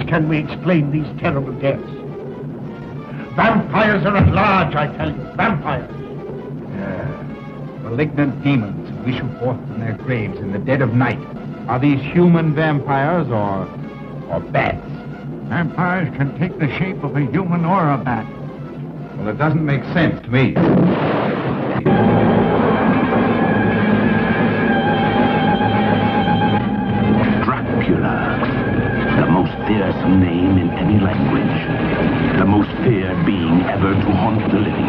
which can we explain these terrible deaths? Vampires are at large, I tell you. Vampires. Malignant demons who issue forth from their graves in the dead of night. Are these human vampires or bats? Vampires can take the shape of a human or a bat. Well, it doesn't make sense to me. Dracula, the most fearsome name in any language, the most feared being ever to haunt the living.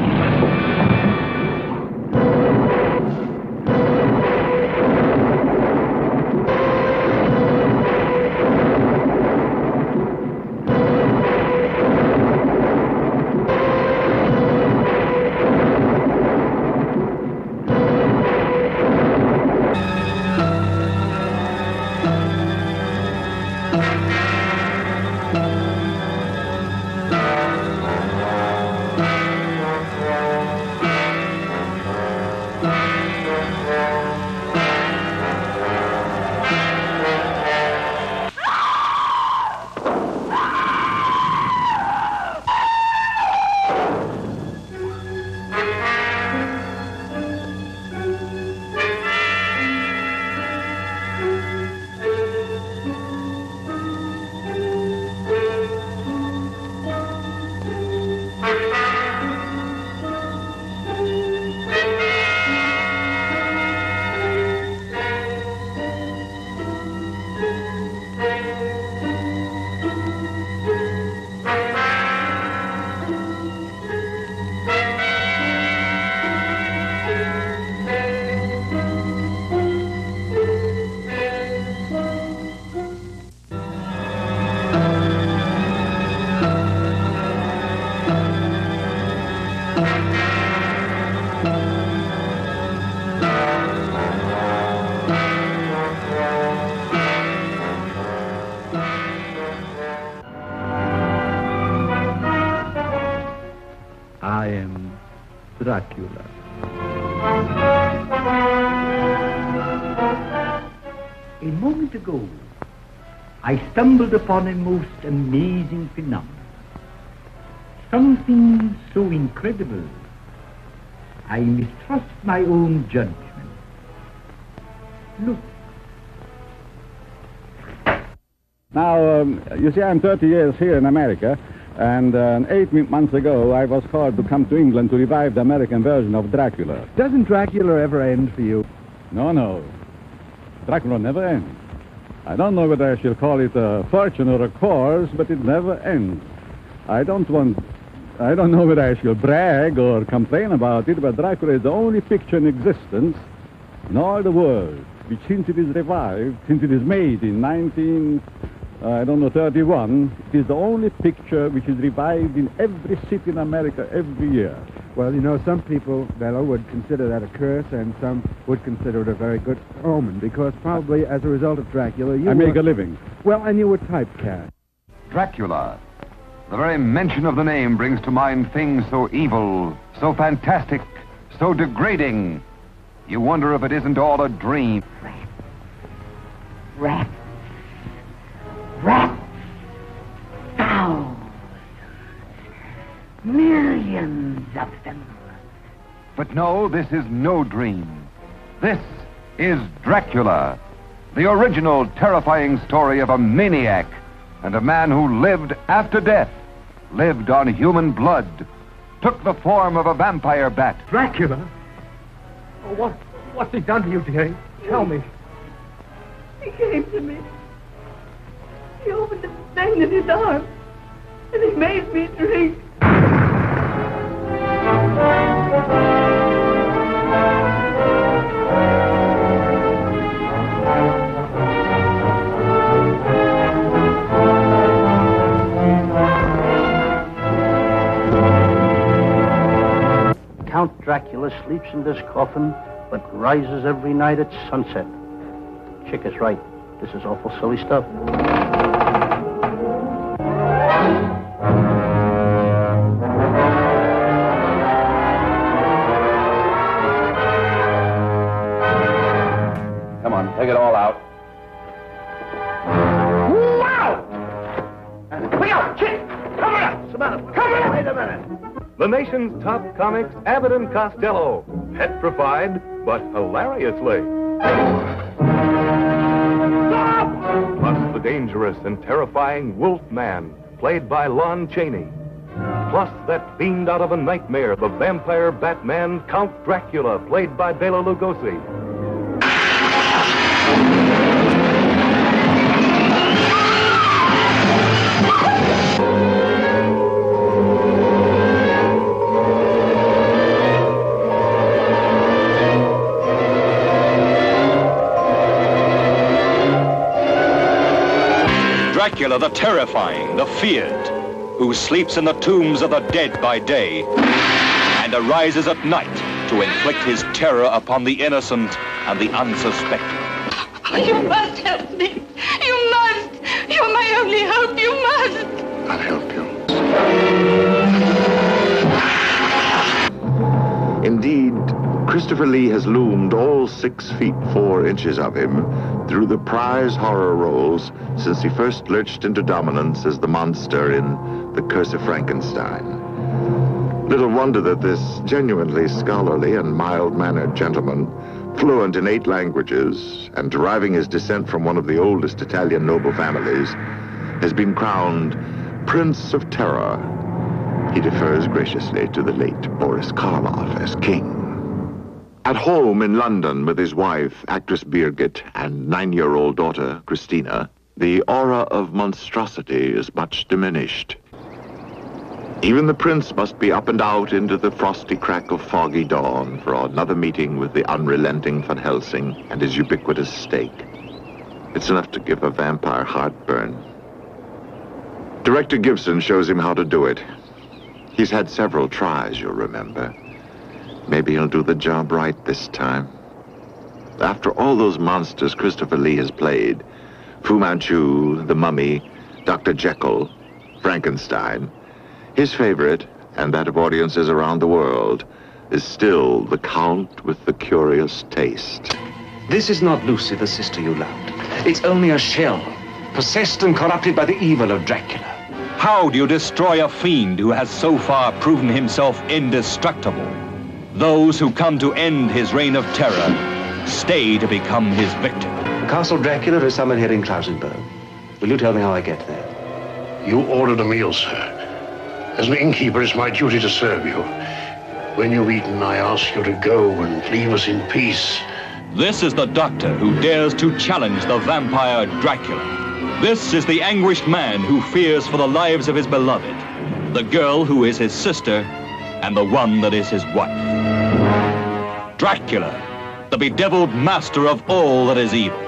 I am Dracula. A moment ago, I stumbled upon a most amazing phenomenon. Something so incredible, I mistrust my own judgment. Look. Now, you see, I'm 30 years here in America, and 8 months ago, I was called to come to England to revive the American version of Dracula. Doesn't Dracula ever end for you? No. Dracula never ends. I don't know whether I shall call it a fortune or a course, but it never ends. I don't know whether I shall brag or complain about it, but Dracula is the only picture in existence in all the world, which since it is revived, since it is made in 31, it is the only picture which is revived in every city in America every year. Well, you know, some people, Bela, would consider that a curse, and some would consider it a very good omen, because probably as a result of Dracula, you make a living. Well, and you were typecast. Dracula. The very mention of the name brings to mind things so evil, so fantastic, so degrading. You wonder if it isn't all a dream. Rats. Thousands. Millions of them. But no, this is no dream. This is Dracula, the original terrifying story of a maniac and a man who lived after death, lived on human blood, took the form of a vampire bat. Dracula? Oh, what's he done to you, dearie? Tell me. He came to me. He opened the vein in his arm, and he made me drink. Count Dracula sleeps in this coffin, but rises every night at sunset. Chick is right. This is awful silly stuff. Come on, take it all out. Wow! the nation's top comics, Abbott and Costello, petrified but hilariously. Stop! Plus the dangerous and terrifying Wolfman, played by Lon Chaney. Plus that fiend out of a nightmare, the vampire Batman, Count Dracula, played by Bela Lugosi. Dracula the terrifying, the feared, who sleeps in the tombs of the dead by day and arises at night to inflict his terror upon the innocent and the unsuspecting. Oh, you must help me. You must. You're my only hope. You must. I'll help you. Indeed, Christopher Lee has loomed all 6 feet 4 inches of him through the prize horror roles since he first lurched into dominance as the monster in The Curse of Frankenstein. Little wonder that this genuinely scholarly and mild-mannered gentleman, fluent in 8 languages and deriving his descent from one of the oldest Italian noble families, has been crowned Prince of Terror. He defers graciously to the late Boris Karloff as king. At home in London with his wife, actress Birgit, and 9-year-old daughter, Christina, the aura of monstrosity is much diminished. Even the prince must be up and out into the frosty crack of foggy dawn for another meeting with the unrelenting Van Helsing and his ubiquitous steak. It's enough to give a vampire heartburn. Director Gibson shows him how to do it. He's had several tries, you'll remember. Maybe he'll do the job right this time. After all those monsters Christopher Lee has played, Fu Manchu, the Mummy, Dr. Jekyll, Frankenstein, his favorite, and that of audiences around the world, is still the Count with the Curious Taste. This is not Lucy, the sister you loved. It's only a shell, possessed and corrupted by the evil of Dracula. How do you destroy a fiend who has so far proven himself indestructible? Those who come to end his reign of terror stay to become his victim. Castle Dracula is somewhere here in Klausenberg. Will you tell me how I get there? You ordered a meal, sir. As an innkeeper, it's my duty to serve you. When you've eaten, I ask you to go and leave us in peace. This is the doctor who dares to challenge the vampire Dracula. This is the anguished man who fears for the lives of his beloved, the girl who is his sister, and the one that is his wife. Dracula, the bedeviled master of all that is evil.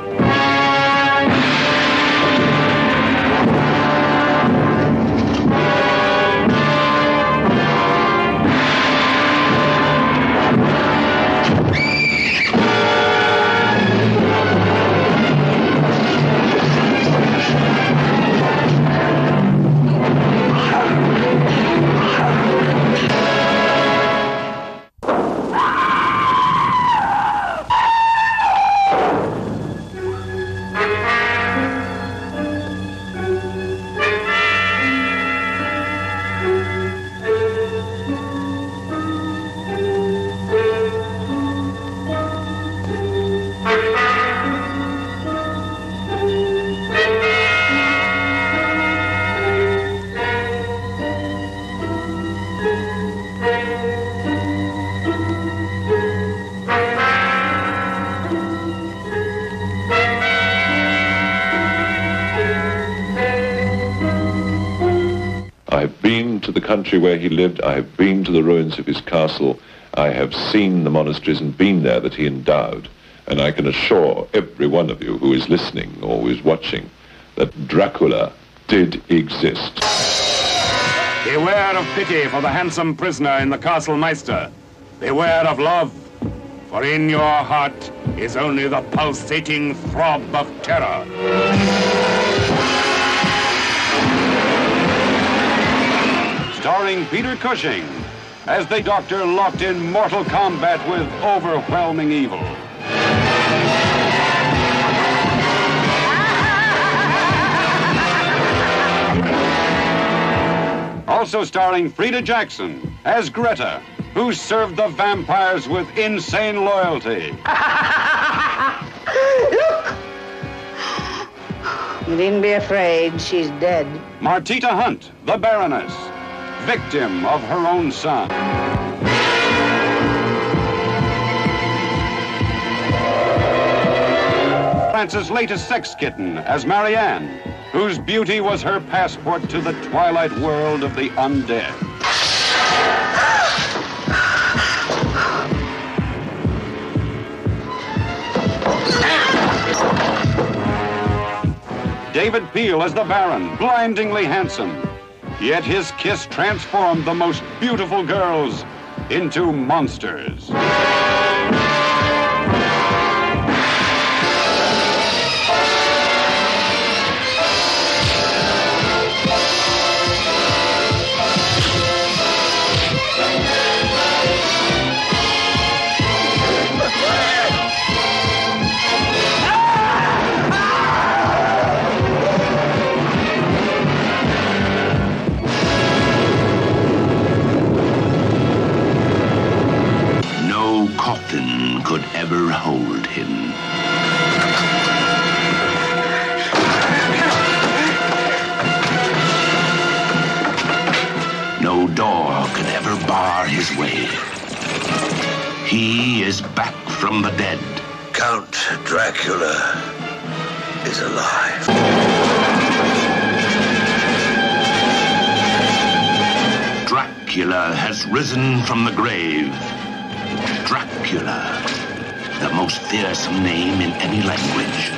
I've been to the country where he lived. I have been to the ruins of his castle. I have seen the monasteries and been there that he endowed. And I can assure every one of you who is listening or who is watching that Dracula did exist. Beware of pity for the handsome prisoner in the Castle Meister. Beware of love, for in your heart is only the pulsating throb of terror. Starring Peter Cushing as the Doctor locked in mortal combat with overwhelming evil. Also starring Frida Jackson as Greta, who served the vampires with insane loyalty. You needn't be afraid. She's dead. Martita Hunt, the Baroness, victim of her own son. France's latest sex kitten as Marianne, whose beauty was her passport to the twilight world of the undead. David Peel as the Baron, blindingly handsome. Yet his kiss transformed the most beautiful girls into monsters. Coffin could ever hold him. No door could ever bar his way. He is back from the dead. Count Dracula is alive. Dracula has risen from the grave. Dracula, the most fearsome name in any language,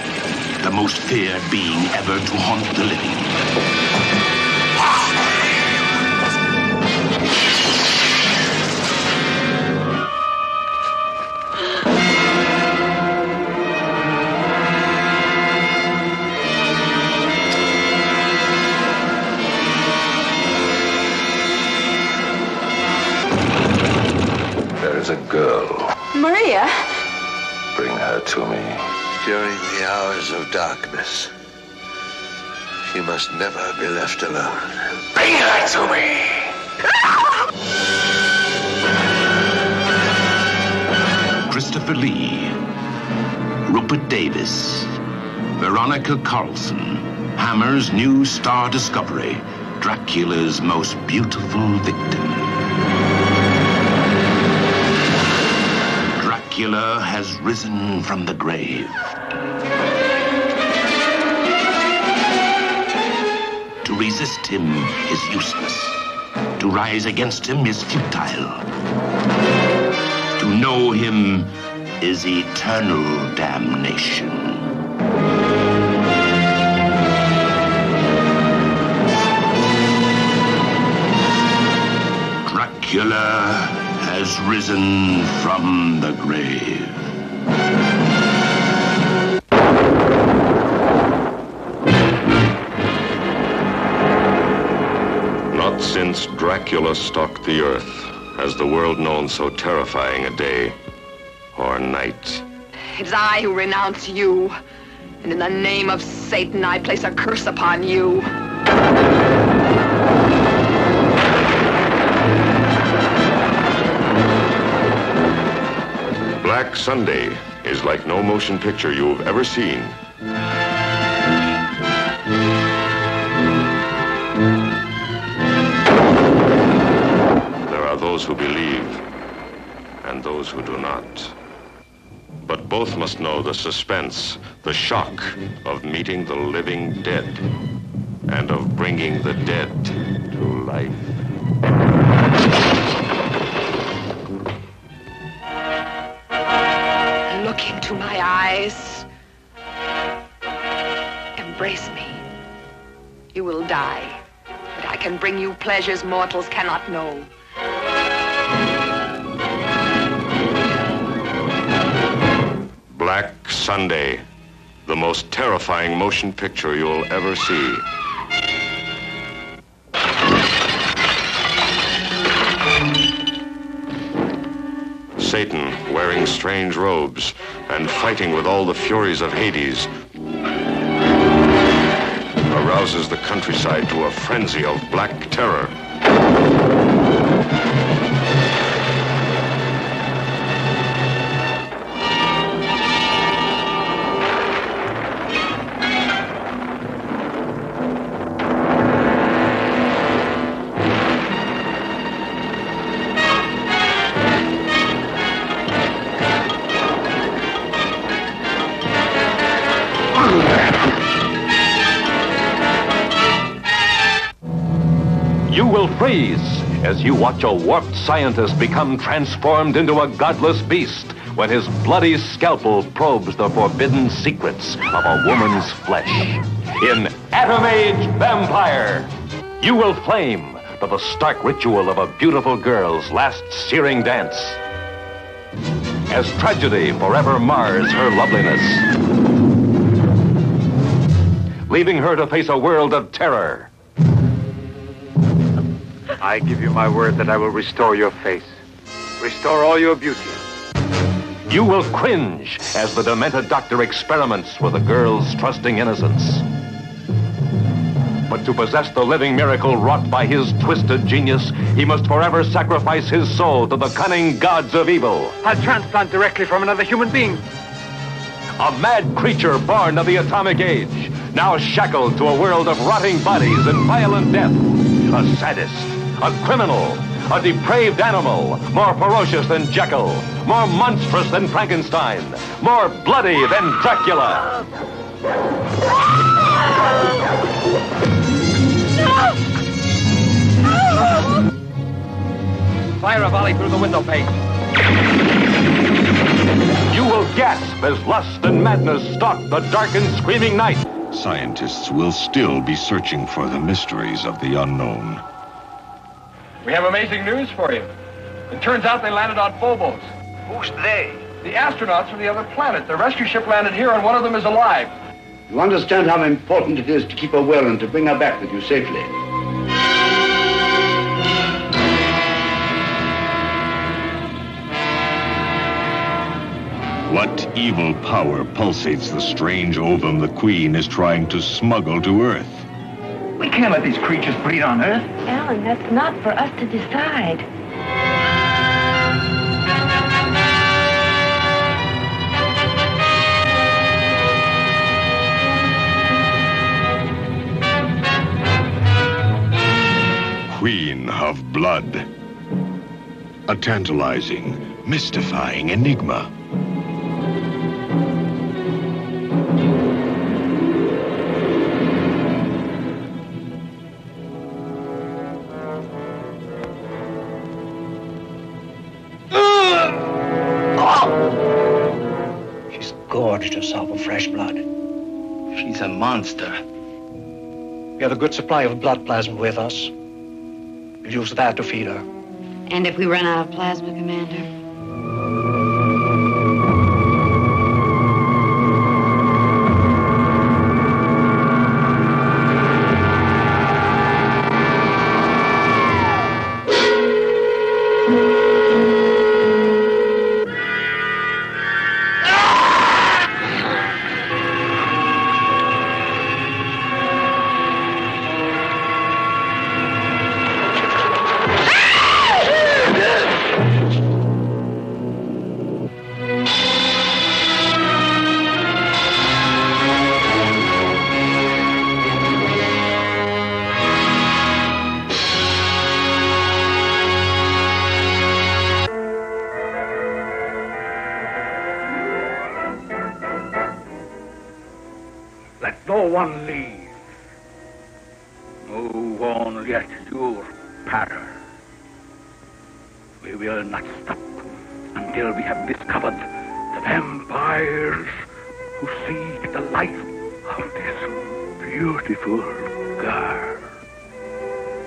the most feared being ever to haunt the living. There is a girl. Maria? Bring her to me. During the hours of darkness, she must never be left alone. Bring her to me! Christopher Lee, Rupert Davis, Veronica Carlson, Hammer's new star discovery, Dracula's most beautiful victim. Dracula has risen from the grave. To resist him is useless. To rise against him is futile. To know him is eternal damnation. Dracula has risen from the grave. Not since Dracula stalked the earth has the world known so terrifying a day or night. It is I who renounce you, and in the name of Satan I place a curse upon you. Black Sunday is like no motion picture you've ever seen. There are those who believe and those who do not. But both must know the suspense, the shock of meeting the living dead and of bringing the dead to life. Look into my eyes. Embrace me. You will die, but I can bring you pleasures mortals cannot know. Black Sunday, the most terrifying motion picture you'll ever see. Satan, wearing strange robes and fighting with all the furies of Hades, arouses the countryside to a frenzy of black terror. will freeze as you watch a warped scientist become transformed into a godless beast when his bloody scalpel probes the forbidden secrets of a woman's flesh. In Atom Age Vampire, you will flame to the stark ritual of a beautiful girl's last searing dance, as tragedy forever mars her loveliness, leaving her to face a world of terror. I give you my word that I will restore your face, restore all your beauty. You will cringe as the demented doctor experiments with a girl's trusting innocence. But to possess the living miracle wrought by his twisted genius, he must forever sacrifice his soul to the cunning gods of evil. I'll transplant directly from another human being. A mad creature born of the atomic age, now shackled to a world of rotting bodies and violent death. A sadist, a criminal, a depraved animal, more ferocious than Jekyll, more monstrous than Frankenstein, more bloody than Dracula. Fire a volley through the window pane. You will gasp as lust and madness stalk the dark and screaming night. Scientists will still be searching for the mysteries of the unknown. We have amazing news for you. It turns out they landed on Phobos. Who's they? The astronauts from the other planet. The rescue ship landed here, and one of them is alive. You understand how important it is to keep her well and to bring her back with you safely. What evil power pulsates the strange ovum the Queen is trying to smuggle to Earth? We can't let these creatures breed on Earth. Alan, that's not for us to decide. Queen of Blood. A tantalizing, mystifying enigma. She's gorged herself of fresh blood. She's a monster. We have a good supply of blood plasma with us. We'll use that to feed her. And if we run out of plasma, Commander? No one leave. Move on, yet your pattern. We will not stop until we have discovered the vampires who seek the life of this beautiful girl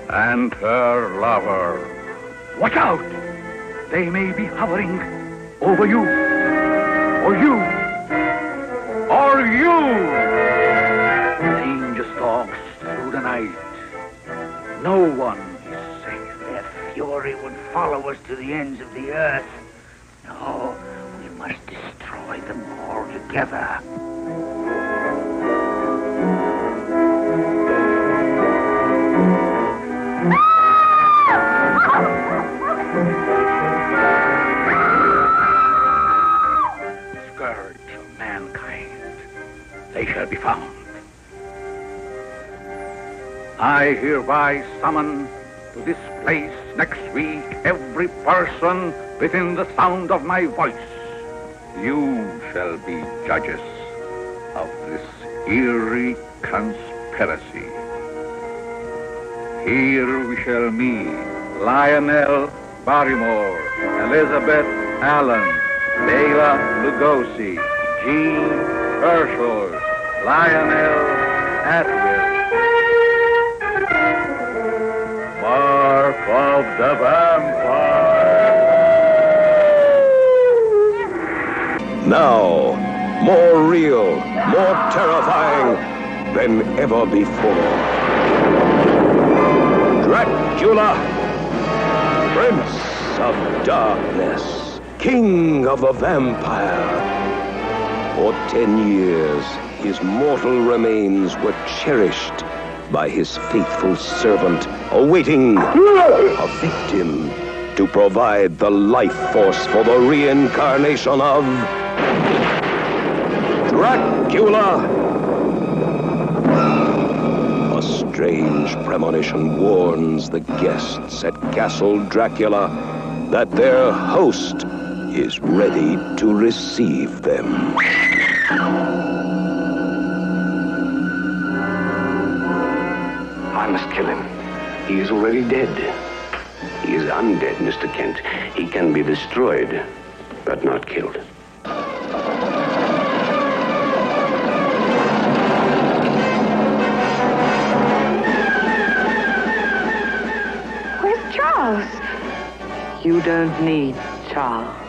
and her lover. Watch out! They may be hovering over you, or you, or you! Danger stalks through the night. No one is safe. Their fury would follow us to the ends of the earth. No, we must destroy them all together. Scourge of mankind, they shall be found. I hereby summon to this place next week every person within the sound of my voice. You shall be judges of this eerie conspiracy. Here we shall meet Lionel Barrymore, Elizabeth Allen, Bela Lugosi, Jean Herschel, Lionel Atwill. Mark of the Vampire. Now, more real, more terrifying than ever before. Dracula, Prince of Darkness, King of the Vampire. For 10 years, his mortal remains were cherished by his faithful servant, awaiting a victim to provide the life force for the reincarnation of Dracula. A strange premonition warns the guests at Castle Dracula that their host is ready to receive them. I must kill him. He is already dead. He is undead, Mr. Kent. He can be destroyed, but not killed. Where's Charles? You don't need Charles.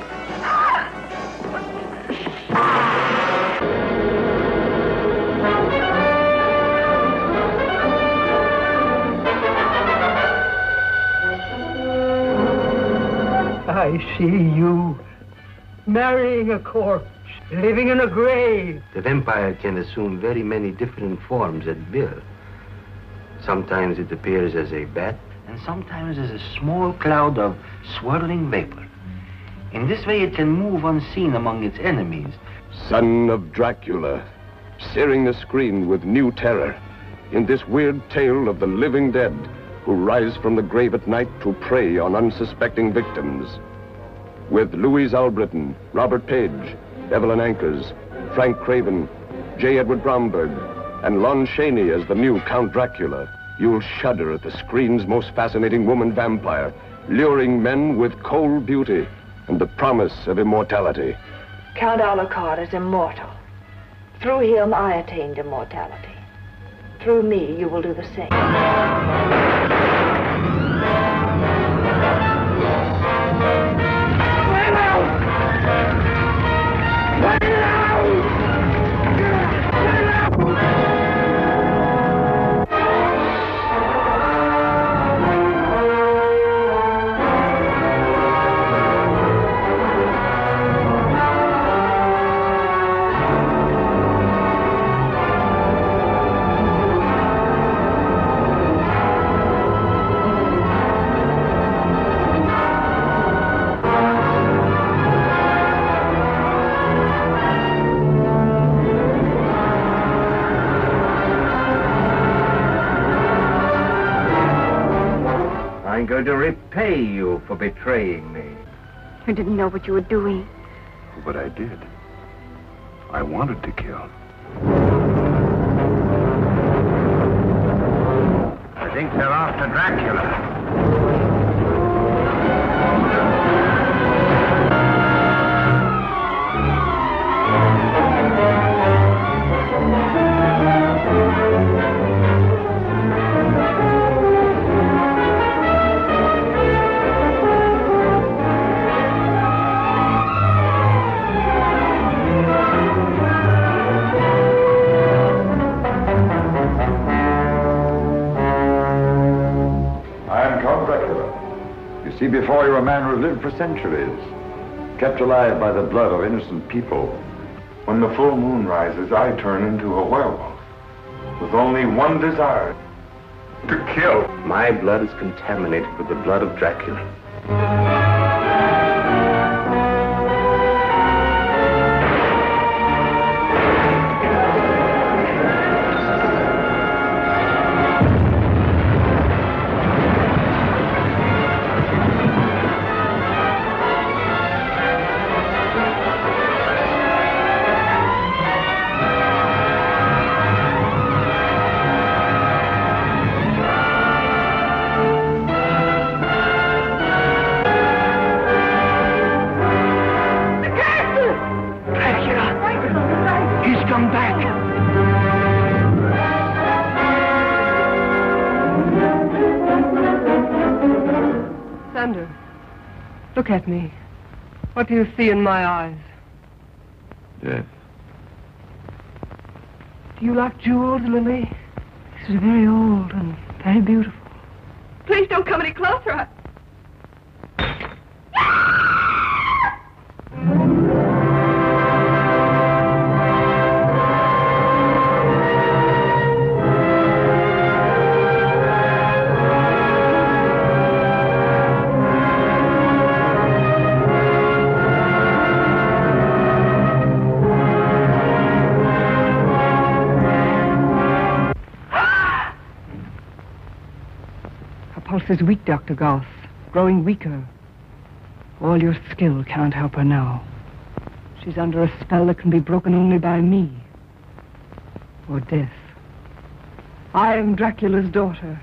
I see you marrying a corpse, living in a grave. The vampire can assume very many different forms at will. Sometimes it appears as a bat, and sometimes as a small cloud of swirling vapor. In this way, it can move unseen among its enemies. Son of Dracula, searing the screen with new terror in this weird tale of the living dead who rise from the grave at night to prey on unsuspecting victims. With Louise Albritton, Robert Page, Evelyn Ankers, Frank Craven, J. Edward Bromberg, and Lon Chaney as the new Count Dracula, you'll shudder at the screen's most fascinating woman vampire, luring men with cold beauty and the promise of immortality. Count Alucard is immortal. Through him, I attained immortality. Through me, you will do the same. I'm going to repay you for betraying me. You didn't know what you were doing. But I did. I wanted to kill. I think they're after Dracula. See before you a man who lived for centuries, kept alive by the blood of innocent people. When the full moon rises, I turn into a werewolf, with only one desire, to kill. My blood is contaminated with the blood of Dracula. Look at me. What do you see in my eyes? Death. Do you like jewels, Lily? This is very old and very beautiful. Please don't come any closer. Pulse is weak, Dr. Goss. Growing weaker. All your skill can't help her now. She's under a spell that can be broken only by me. Or death. I am Dracula's daughter.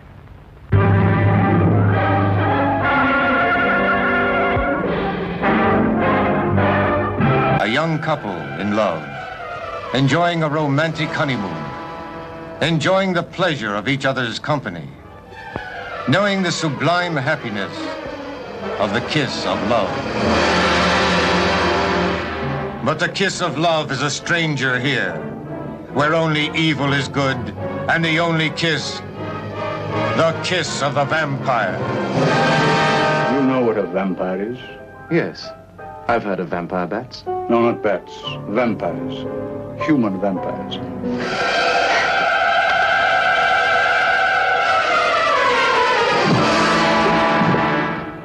A young couple in love. Enjoying a romantic honeymoon. Enjoying the pleasure of each other's company. Knowing the sublime happiness of the kiss of love. But the kiss of love is a stranger here, where only evil is good, and the only kiss, the kiss of the vampire. You know what a vampire is? Yes, I've heard of vampire bats. No, not bats. Vampires. Human vampires.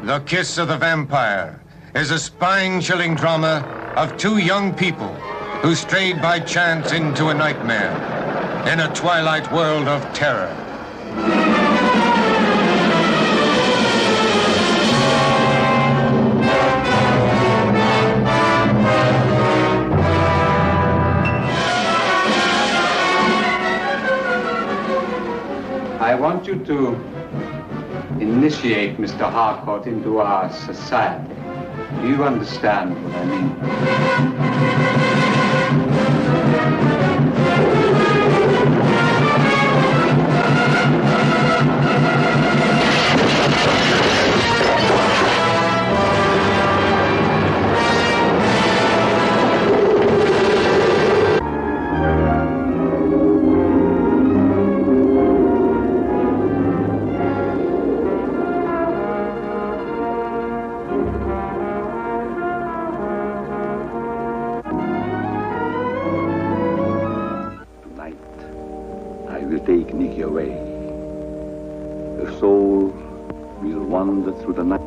The Kiss of the Vampire is a spine-chilling drama of two young people who strayed by chance into a nightmare in a twilight world of terror. I want you to initiate Mr. Harcourt into our society. Do you understand what I mean? Take Nikki away. Her soul will wander through the night,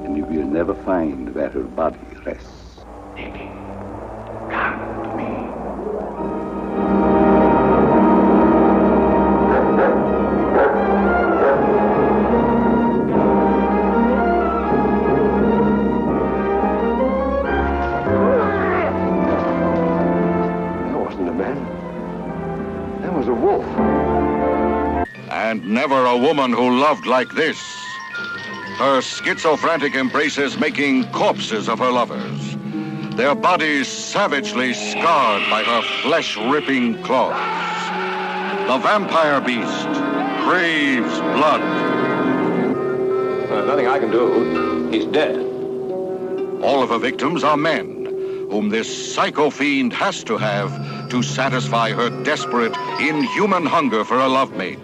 and you will never find where her body rests. Nikki, come to me. That wasn't a man. That was a wolf. And never a woman who loved like this. Her schizophrenic embraces making corpses of her lovers. Their bodies savagely scarred by her flesh-ripping claws. The vampire beast craves blood. There's nothing I can do. He's dead. All of her victims are men, whom this psycho fiend has to have to satisfy her desperate, inhuman hunger for a love mate.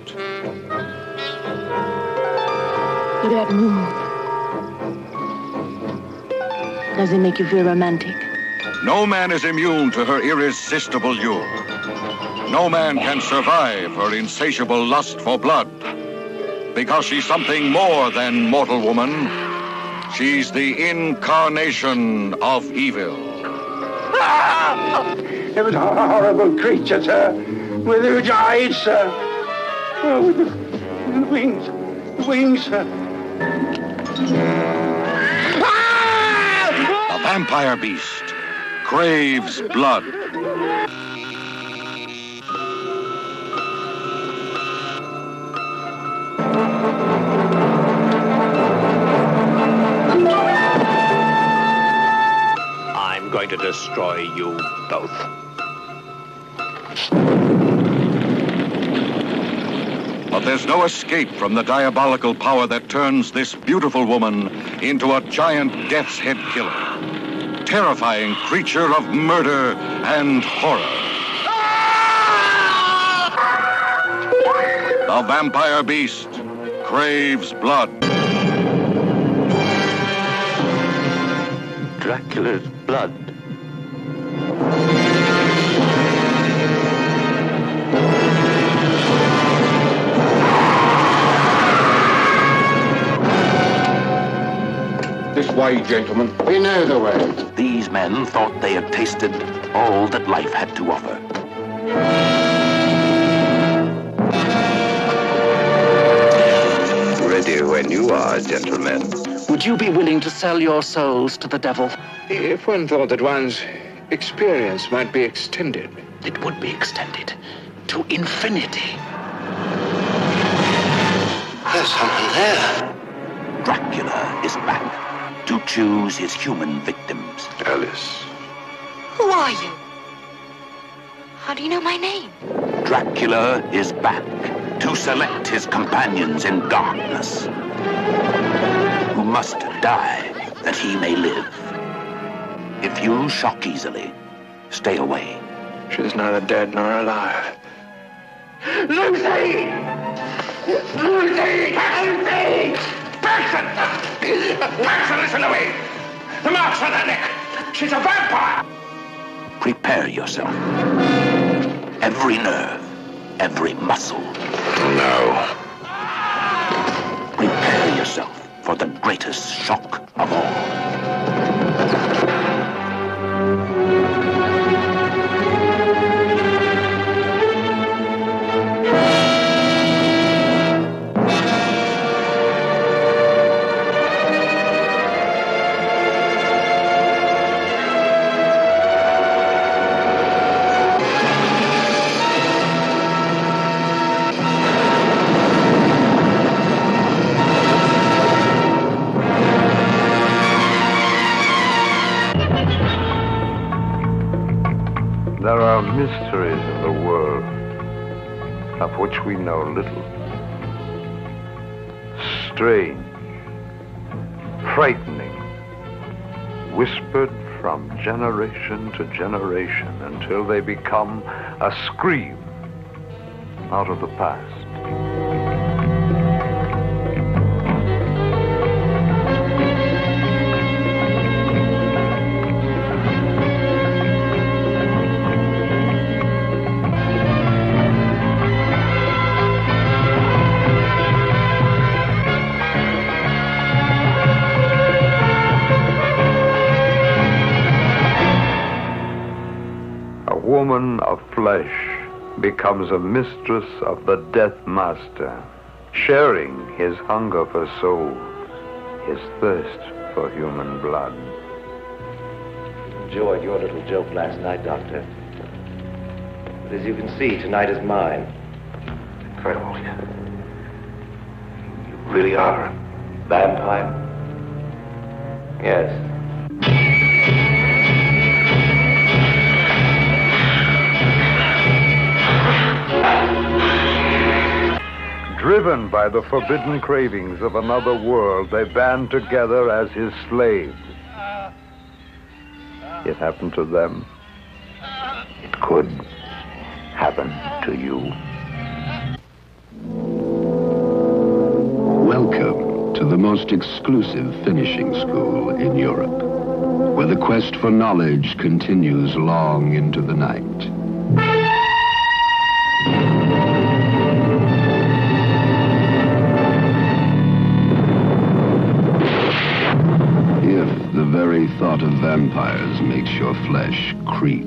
That move. Does it make you feel romantic? No man is immune to her irresistible lure. No man can survive her insatiable lust for blood. Because she's something more than mortal woman. She's the incarnation of evil. It was a horrible creature, sir. With huge eyes, sir. Oh, with the wings. The wings, sir. The vampire beast craves blood. I'm going to destroy you both. But there's no escape from the diabolical power that turns this beautiful woman into a giant death's head killer. Terrifying creature of murder and horror. The vampire beast craves blood. Dracula's blood. This way, gentlemen. We know the way. These men thought they had tasted all that life had to offer. Ready when you are, gentlemen. Would you be willing to sell your souls to the devil? If one thought that one's experience might be extended. It would be extended to infinity. There's someone there. Dracula is back to choose his human victims. Alice. Who are you? How do you know my name? Dracula is back to select his companions in darkness, who must die that he may live. If you shock easily, stay away. She's neither dead nor alive. Lucy! Lucy! Lucy! Paxton, listen to me! The marks on her neck! She's a vampire! Prepare yourself. Every nerve, every muscle. No. Prepare yourself for the greatest shock of all. There are mysteries in the world of which we know little. Strange, frightening, whispered from generation to generation until they become a scream out of the past. Woman of flesh becomes a mistress of the Death Master, sharing his hunger for souls, his thirst for human blood. Enjoyed your little joke last night, Doctor. But as you can see, tonight is mine. Incredible. You really are a vampire? Yes. Driven by the forbidden cravings of another world, they band together as his slaves. It happened to them. It could happen to you. Welcome to the most exclusive finishing school in Europe, where the quest for knowledge continues long into the night. The very thought of vampires makes your flesh creep.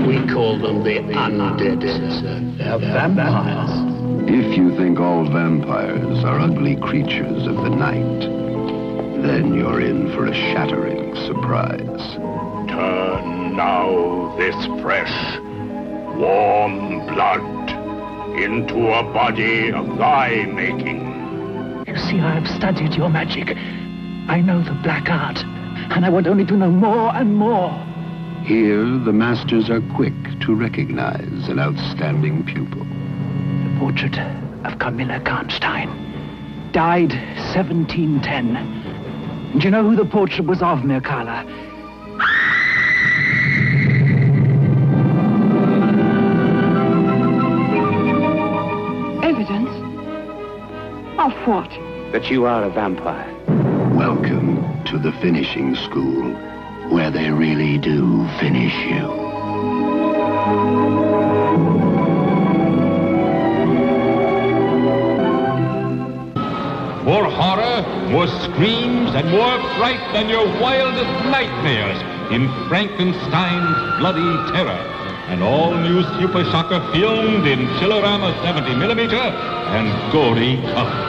We call them the undead, sir. They're vampires. If you think all vampires are ugly creatures of the night, then you're in for a shattering surprise. Turn now this fresh, warm blood into a body of thy making. You see, I have studied your magic. I know the black art, and I want only to know more and more. Here, the masters are quick to recognize an outstanding pupil. The portrait of Camilla Karnstein. Died 1710. And you know who the portrait was of, Mircalla? Evidence? Of what? That you are a vampire. Welcome to the finishing school, where they really do finish you. More horror, more screams, and more fright than your wildest nightmares in Frankenstein's Bloody Terror. An all-new Super Shocker filmed in Chillerama 70mm and gory color.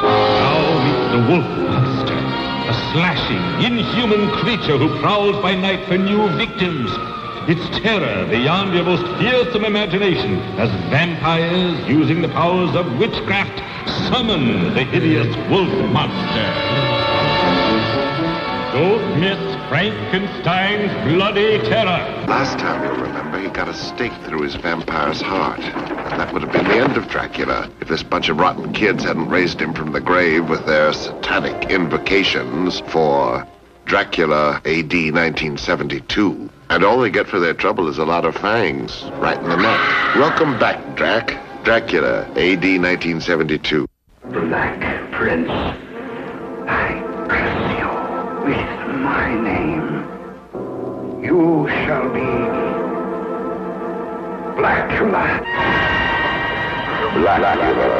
Now meet the Wolf Monster, a slashing, inhuman creature who prowls by night for new victims. Its terror beyond your most fearsome imagination as vampires, using the powers of witchcraft, summon the hideous Wolf Monster. Don't miss Frankenstein's Bloody Terror. Last time, you'll remember, he got a stake through his vampire's heart. And that would have been the end of Dracula if this bunch of rotten kids hadn't raised him from the grave with their satanic invocations for Dracula AD 1972. And all they get for their trouble is a lot of fangs right in the neck. Welcome back, Drac. Dracula AD 1972. Black Prince, I curse you with my name. You shall be Blackula. Blackula,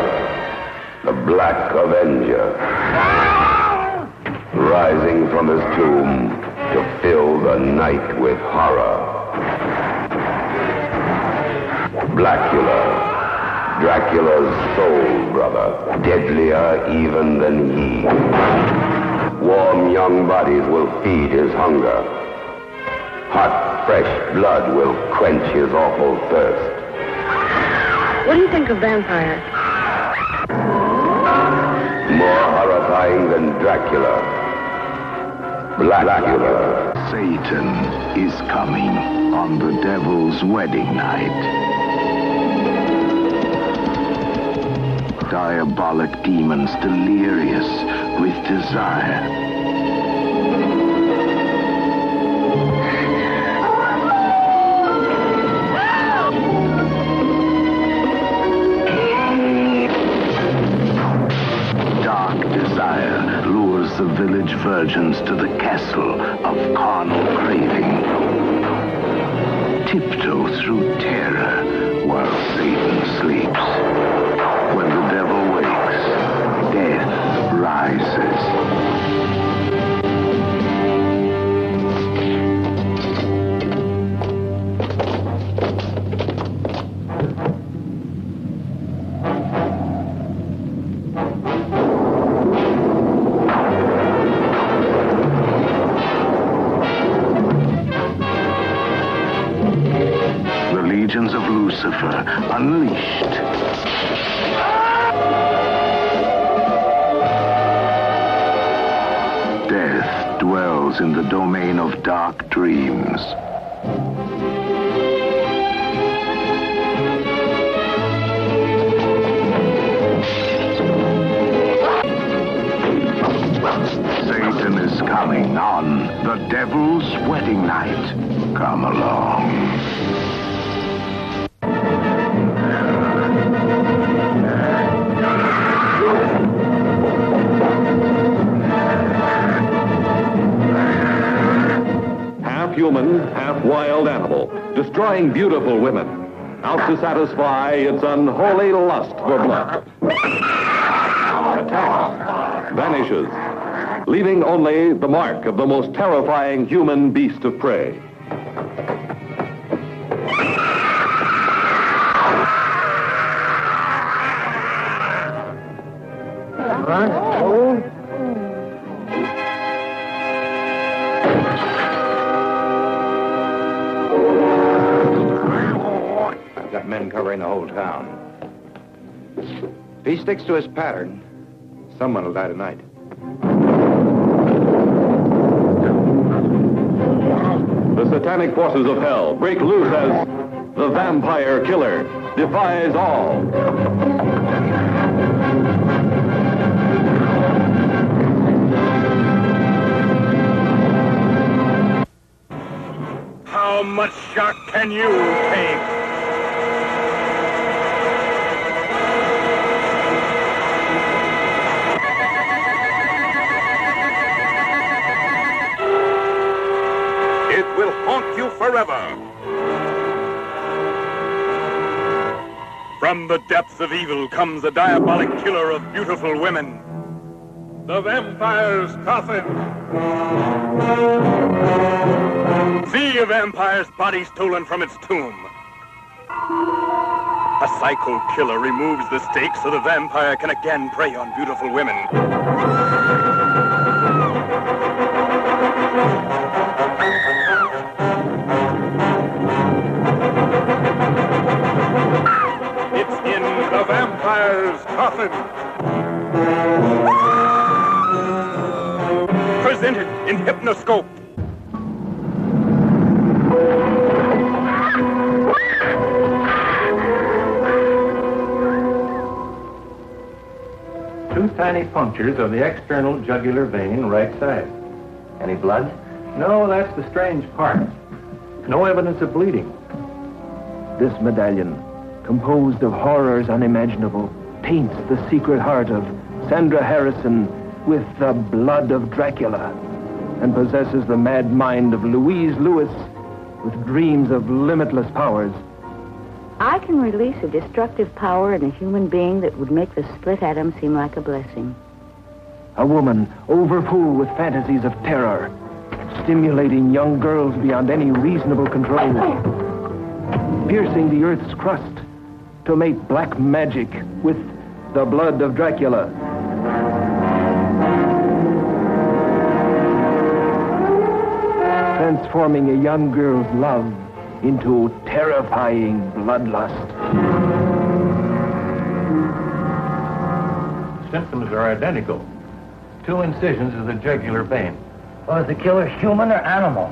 the Black Avenger, rising from his tomb to fill the night with horror. Blackula, Dracula's soul brother, deadlier even than he. Warm young bodies will feed his hunger. Hot, fresh blood will quench his awful thirst. What do you think of vampires? More horrifying than Dracula. Blackula. Satan is coming on the devil's wedding night. Diabolic demons delirious with desire. Dark desire lures the village virgins to the castle of carnal craving. Tiptoe through terror while Satan sleeps. When the devil wakes, death rises. The legions of Lucifer unleashed. Death dwells in the domain of dark dreams. Satan is coming on the devil's wedding night. Come along. Half human, half wild animal, destroying beautiful women, out to satisfy its unholy lust for blood. Attacks, vanishes, leaving only the mark of the most terrifying human beast of prey. I've got men covering the whole town. If he sticks to his pattern, someone will die tonight. The satanic forces of hell break loose as the Vampire Killer, defies all. How much shock can you take? It will haunt you forever. From the depths of evil comes a diabolic killer of beautiful women. The Vampire's Coffin. See a vampire's body stolen from its tomb. A psycho killer removes the stake so the vampire can again prey on beautiful women. It's in the Vampire's Coffin. Presented in Hypnoscope. Two tiny punctures of the external jugular vein, right side. Any blood? No, that's the strange part. No evidence of bleeding. This medallion, composed of horrors unimaginable, paints the secret heart of Sandra Harrison with the blood of Dracula, and possesses the mad mind of Louise Lewis with dreams of limitless powers. I can release a destructive power in a human being that would make the split atom seem like a blessing. A woman overfull with fantasies of terror, stimulating young girls beyond any reasonable control, piercing the earth's crust to make black magic with the blood of Dracula. Transforming a young girl's love into terrifying bloodlust. Symptoms are identical. 2 incisions of the jugular vein. Was the killer human or animal?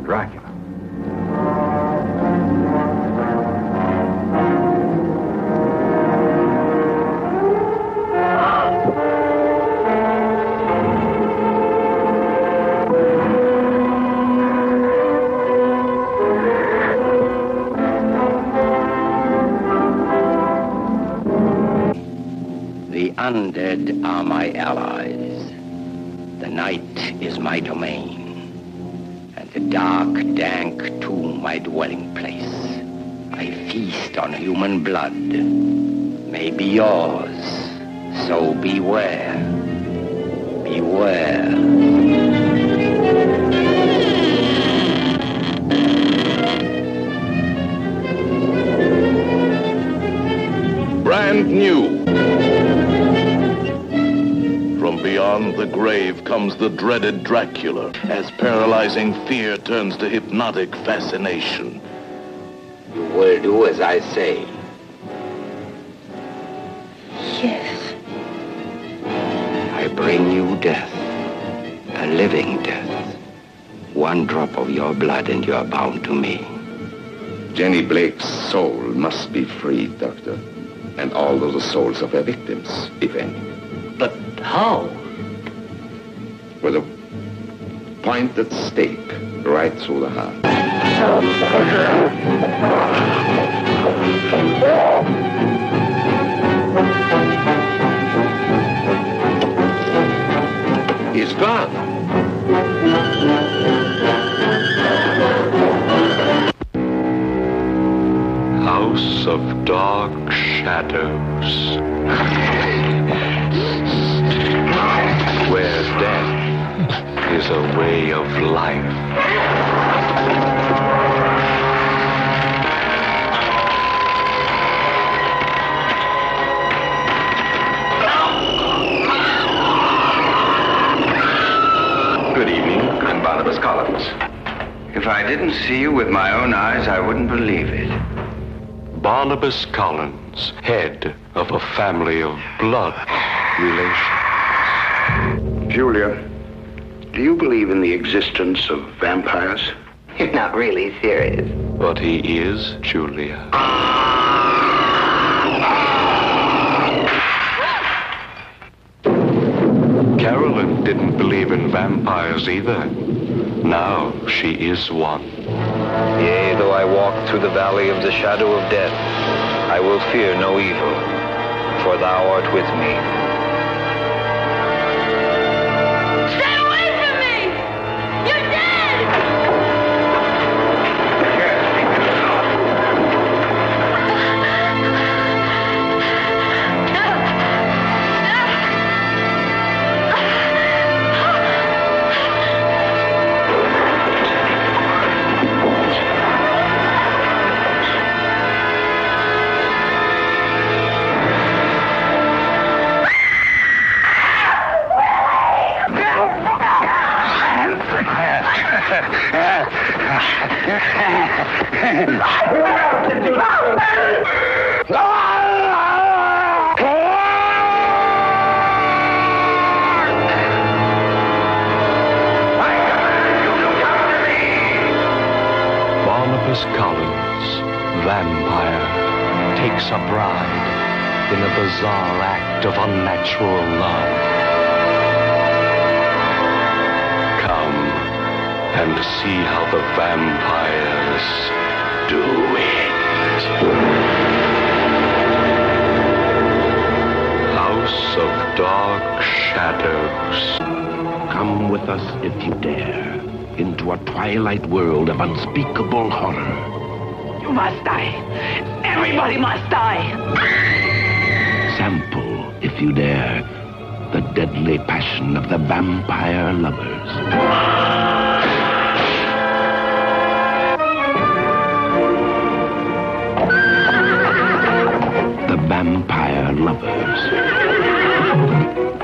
Dracula. The undead are my allies. The night is my domain, and the dark, dank tomb my dwelling place. I feast on human blood. May be yours, so beware. Beware. Brand new. From beyond the grave comes the dreaded Dracula, as paralyzing fear turns to hypnotic fascination. You will do as I say. Yes. I bring you death, a living death. One drop of your blood and you are bound to me. Jenny Blake's soul must be freed, Doctor. And all of the souls of her victims, if any. But how? With a pointed stake right through the heart. He's gone. House of dark shadows, where death is a way of life. Good evening. I'm Barnabas Collins. If I didn't see you with my own eyes, I wouldn't believe it. Barnabas Collins, head of a family of blood relations. Julia, do you believe in the existence of vampires? You're not really serious. But he is, Julia. didn't believe in vampires either. Now she is one. Yea, though I walk through the valley of the shadow of death, I will fear no evil, for thou art with me. Stay away from me! You're dead! Barnabas Collins, vampire, takes a bride in a bizarre act of unnatural love. Come and see how the vampires do it. House of Dark Shadows. Come with us if you dare, into a twilight world of unspeakable horror. You must die. Everybody must die. Sample, if you dare, the deadly passion of the vampire lovers. The vampire lovers.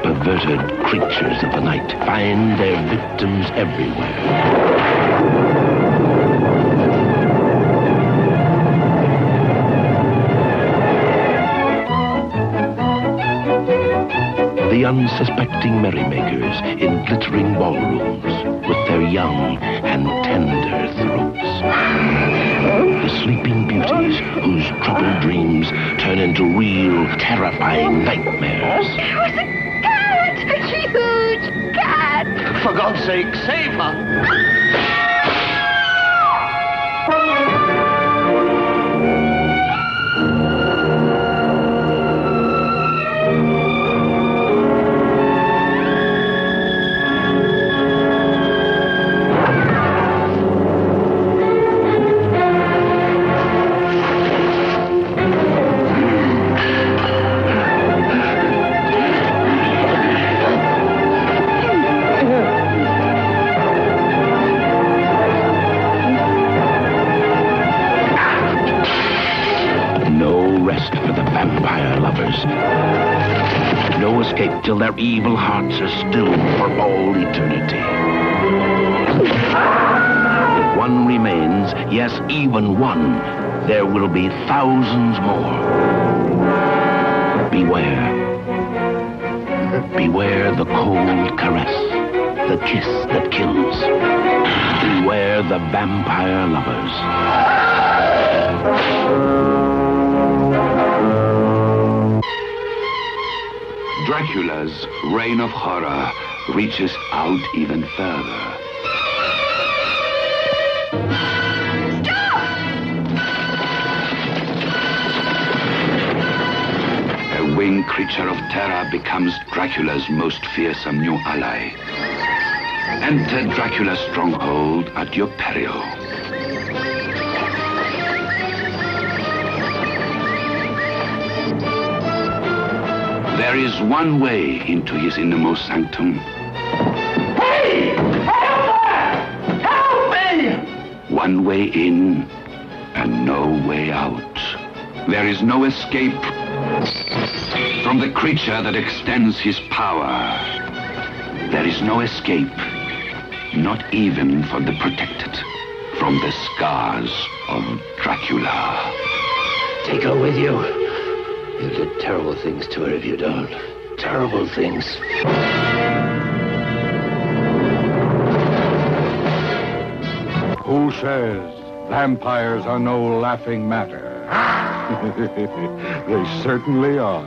Perverted creatures of the night find their victims everywhere. The unsuspecting merrymakers in glittering ballrooms with their young and tender throats. The sleeping beauties whose troubled dreams turn into real, terrifying nightmares. It was a cat! A huge cat! For God's sake, save her! No escape till their evil hearts are stilled for all eternity. If one remains, yes, even one, there will be thousands more. Beware. Beware the cold caress, the kiss that kills. Beware the vampire lovers. Dracula's reign of horror reaches out even further. A winged creature of terror becomes Dracula's most fearsome new ally. Enter Dracula's stronghold at your peril. There is one way into his innermost sanctum. Hey! Help me! One way in and no way out. There is no escape from the creature that extends his power. There is no escape, not even for the protected, from the scars of Dracula. Take her with you. You'll do terrible things to her if you don't. Terrible things. Who says vampires are no laughing matter? They certainly are.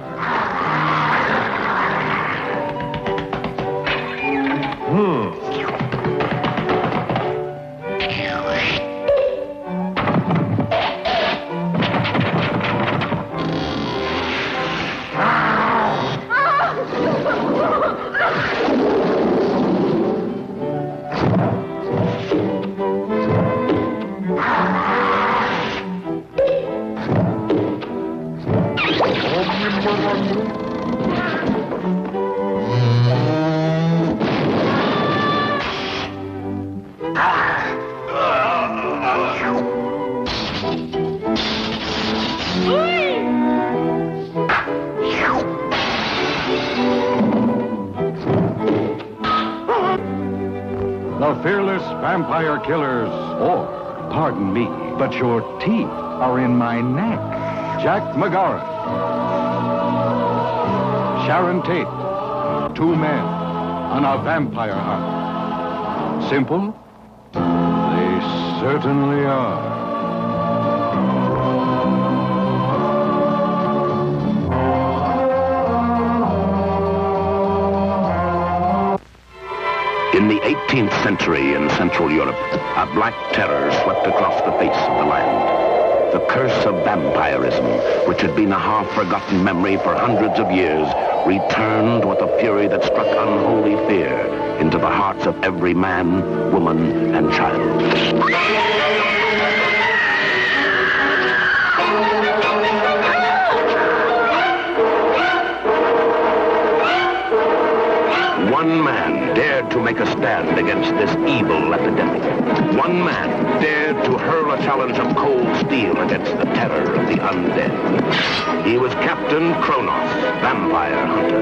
The fearless vampire killers, or, pardon me, but your teeth are in my neck. Jack McGarrett, Sharon Tate, two men on a vampire hunt. Simple? They certainly are. In the 18th century in Central Europe, a black terror swept across the face of the land. The curse of vampirism, which had been a half-forgotten memory for hundreds of years, returned with a fury that struck unholy fear into the hearts of every man, woman, and child. One man dared to make a stand against this evil epidemic. One man dared to hurl a challenge of cold steel against the terror of the undead. He was Captain Kronos, vampire hunter.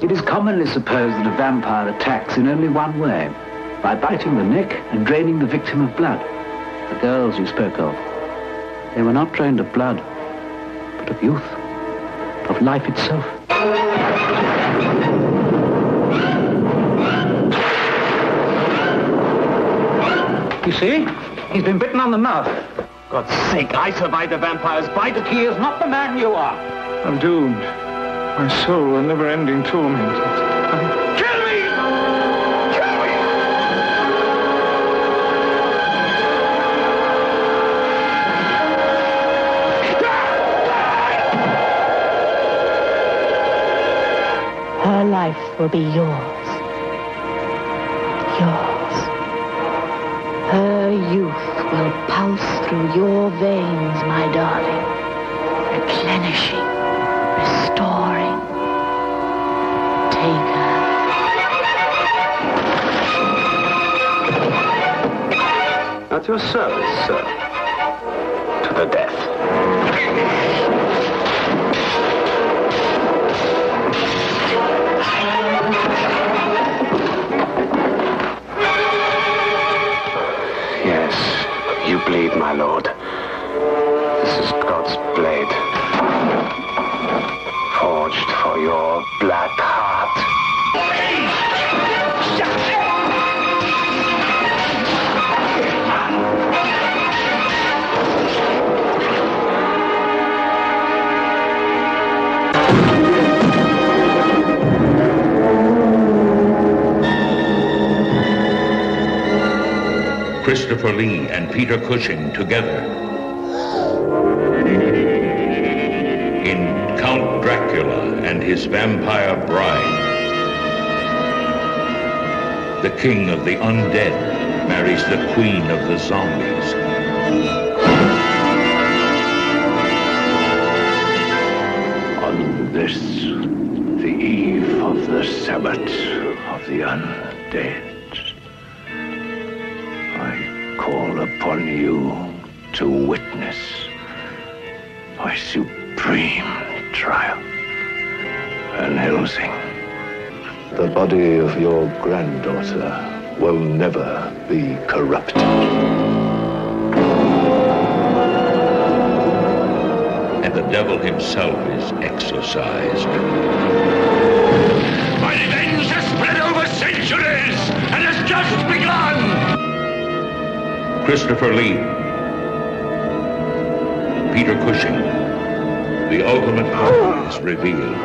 It is commonly supposed that a vampire attacks in only one way, by biting the neck and draining the victim of blood. The girls you spoke of, they were not drained of blood, but of youth, of life itself. You see? He's been bitten on the mouth. God's sake, I survived a vampire's bite. He is not the man you are. I'm doomed. My soul a never-ending torment. Kill me! Kill me! Her life will be yours. Yours. Her youth will pulse through your veins, my darling, replenishing, restoring. Take her. At your service, sir. To the death. Yes, you bleed, my lord. This is God's blade. Forged for your black heart. Christopher Lee and Peter Cushing together in Count Dracula and his vampire bride. The king of the undead marries the queen of the zombies. On this, the eve of the Sabbath of the undead, call upon you to witness my supreme triumph. Van Helsing, the body of your granddaughter will never be corrupted. And the devil himself is exorcised. My revenge has spread over centuries and has just begun! Christopher Lee, Peter Cushing, the ultimate power is revealed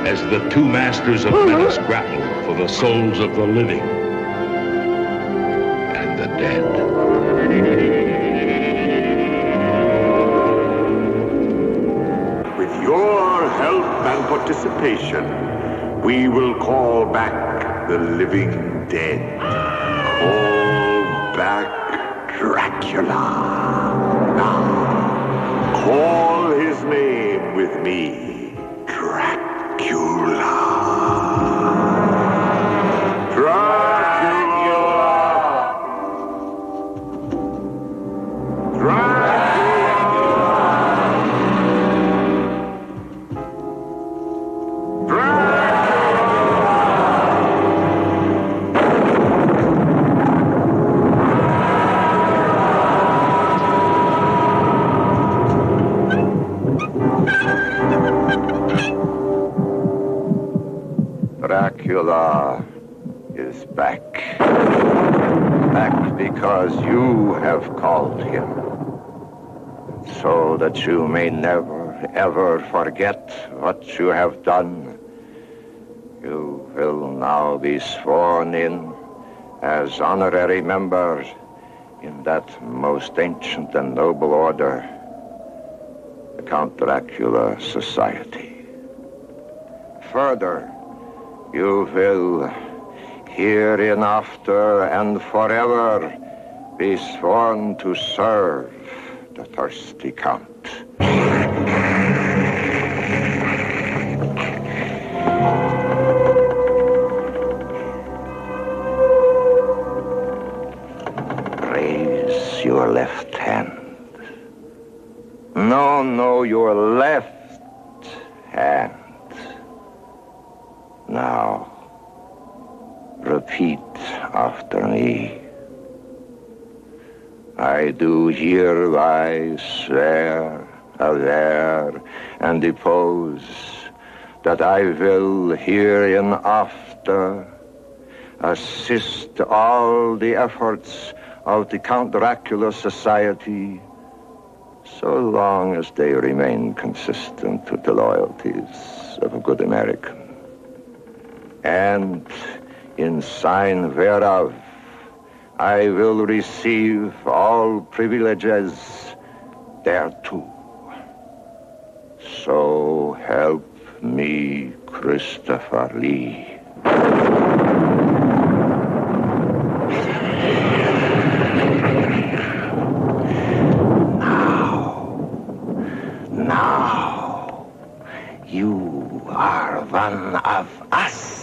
as the two masters of menace grapple for the souls of the living and the dead. With your help and participation, we will call back the living dead. Call back Dracula. Now, Dracula is back. Back because you have called him. So that you may never, ever forget what you have done. You will now be sworn in as honorary members in that most ancient and noble order, the Count Dracula Society. Further, you will hereinafter and forever be sworn to serve the thirsty Count. Raise your left hand. No, your left hand. Now, repeat after me. I do hereby swear, aver, and depose that I will hereinafter assist all the efforts of the Count Dracula Society so long as they remain consistent with the loyalties of a good American. And in sign whereof, I will receive all privileges thereto. So help me, Christopher Lee. Now, you are one of us.